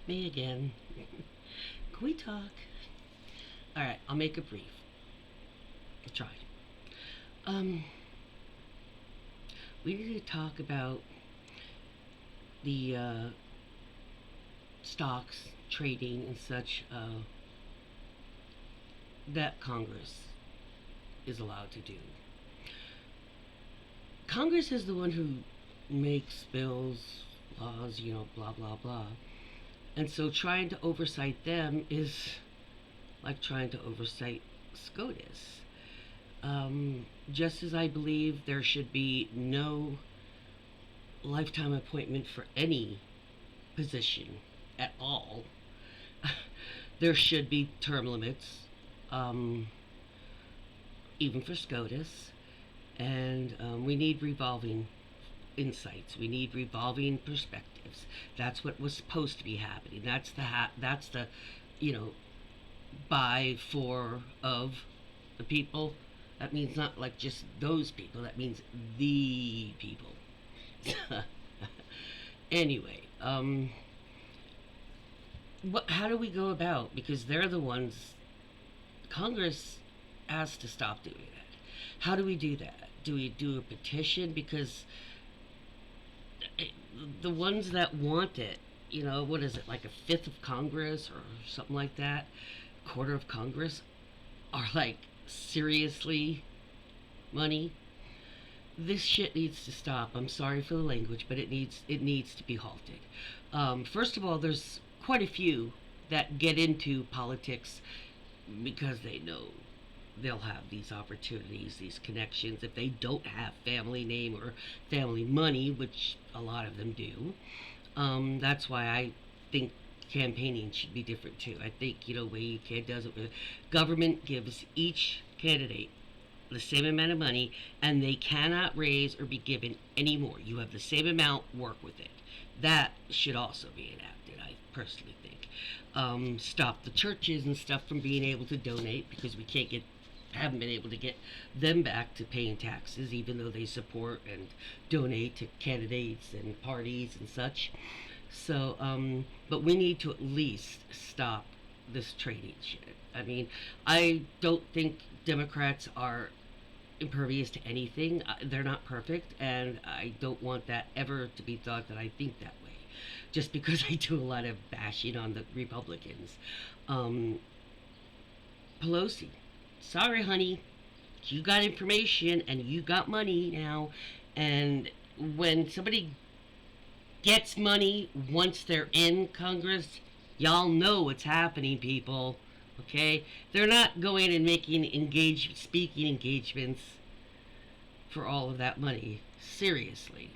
Me again. Can we talk? Alright, I'll make it brief. I'll try. Um, we need to talk about the stocks, trading, and such that Congress is allowed to do. Congress is the one who makes bills, laws, blah, blah, blah. And so trying to oversight them is like trying to oversight SCOTUS. Just as I believe there should be no lifetime appointment for any position at all, there should be term limits, um, even for SCOTUS. And we need revolving insights. We need revolving perspectives. That's what was supposed to be happening. That's the, you know, by, for, of the people. That means not like just those people. That means the people. Anyway, how do we go about? Because they're the ones. Congress has to stop doing that. How do we do that? Do we do a petition? Because the ones that want it, what is it, like a fifth of Congress or something like that, quarter of Congress, are like, seriously, money? This shit needs to stop. I'm sorry for the language, but it needs to be halted. First of all, there's quite a few that get into politics because they know they'll have these opportunities, these connections, if they don't have family name or family money, which a lot of them do. That's why I think campaigning should be different too. I think, way does it with government gives each candidate the same amount of money, and they cannot raise or be given any more. You have the same amount, work with it. That should also be enacted, I personally think. Stop the churches and stuff from being able to donate, because we haven't been able to get them back to paying taxes, even though they support and donate to candidates and parties and such. So, but we need to at least stop this trading shit. I mean, I don't think Democrats are impervious to anything. They're not perfect, and I don't want that ever to be thought that I think that way. Just because I do a lot of bashing on the Republicans. Pelosi, sorry, honey, you got information and you got money now, and when somebody gets money once they're in Congress, y'all know what's happening, people. Okay, they're not going and making speaking engagements for all of that money. Seriously.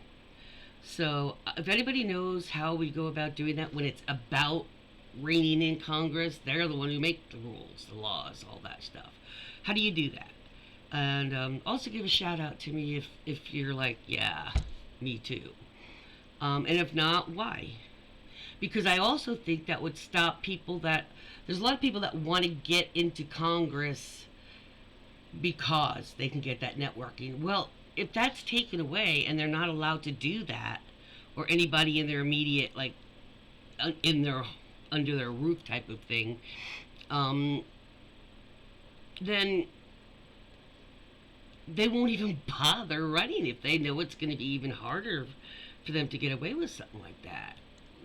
So, if anybody knows how we go about doing that when it's about reigning in Congress, they're the one who make the rules, the laws, all that stuff. How do you do that? And also give a shout out to me if you're like, yeah, me too. And if not, why? Because I also think that would stop people that there's a lot of people that want to get into Congress because they can get that networking. Well, if that's taken away and they're not allowed to do that, or anybody in their immediate, like, in their under their roof type of thing, then they won't even bother running if they know it's going to be even harder for them to get away with something like that,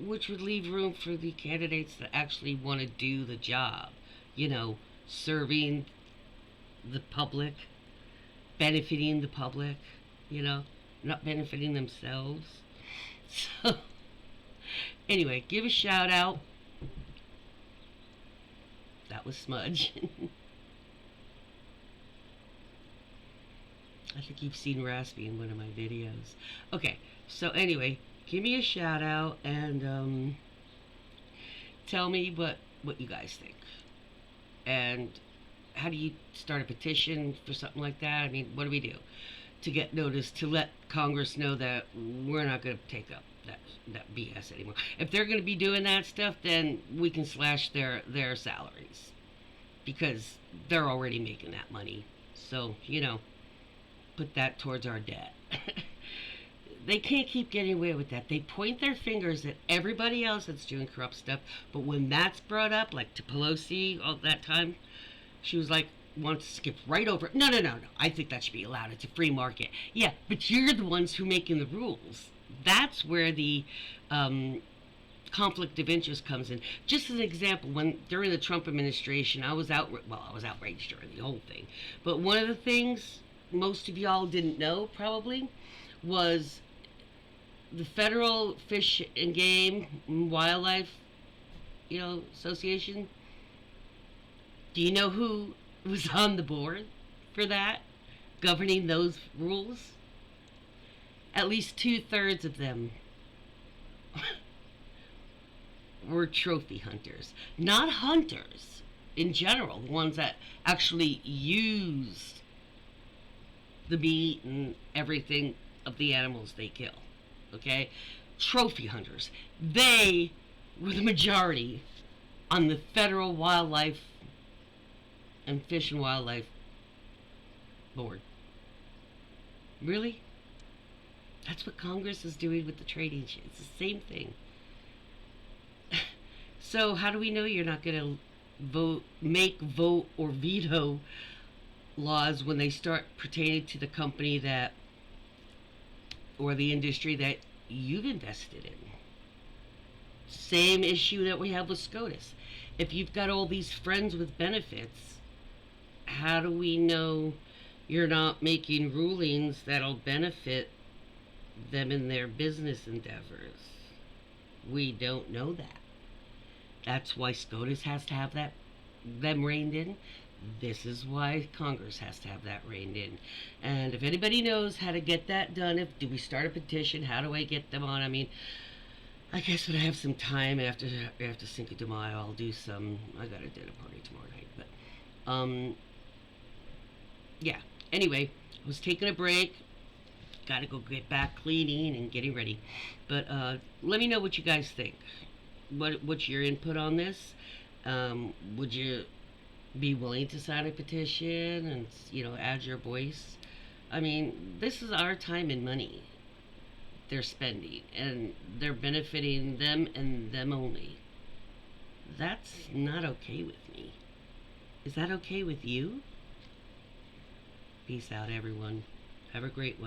which would leave room for the candidates that actually want to do the job, serving the public, benefiting the public, not benefiting themselves. So, anyway, give a shout out. That was Smudge. I think you've seen Raspy in one of my videos. Okay, so anyway, give me a shout out and tell me what you guys think. And how do you start a petition for something like that? I mean, what do we do to get notice, to let Congress know that we're not going to take up that BS anymore? If they're going to be doing that stuff, then we can slash their salaries, because they're already making that money. So, put that towards our debt. They can't keep getting away with that. They point their fingers at everybody else that's doing corrupt stuff, but when that's brought up, like to Pelosi all that time, she was like, wants to skip right over it. No, no, no, no. I think that should be allowed. It's a free market. Yeah, but you're the ones who making the rules. That's where the conflict of interest comes in. Just as an example, when during the Trump administration, I was outraged during the whole thing. But one of the things most of y'all didn't know probably was the Federal Fish and Game Wildlife, Association. Do you know who was on the board for that, governing those rules? At least 2/3 of them were trophy hunters, not hunters in general, the ones that actually used the meat and everything of the animals they kill. Okay? Trophy hunters. They were the majority on the Federal Wildlife and Fish and Wildlife Board. Really? That's what Congress is doing with the trade agent. It's the same thing. So how do we know you're not going to vote, or veto laws when they start pertaining to the company that, or the industry that you've invested in? Same issue that we have with SCOTUS. If you've got all these friends with benefits, how do we know you're not making rulings that'll benefit them in their business endeavors? We don't know that. That's why SCOTUS has to have them reined in. This is why Congress has to have that reined in. And if anybody knows how to get that done, do we start a petition? How do I get them on? I mean, I guess when I have some time after Cinco de Mayo, I'll do some. I got a dinner party tomorrow night, but yeah. Anyway, I was taking a break. Got to go get back cleaning and getting ready. But let me know what you guys think. What's your input on this? Would you be willing to sign a petition and add your voice? I mean, this is our time and money they're spending, and they're benefiting them and them only. That's not okay with me. Is that okay with you? Peace out, everyone. Have a great one.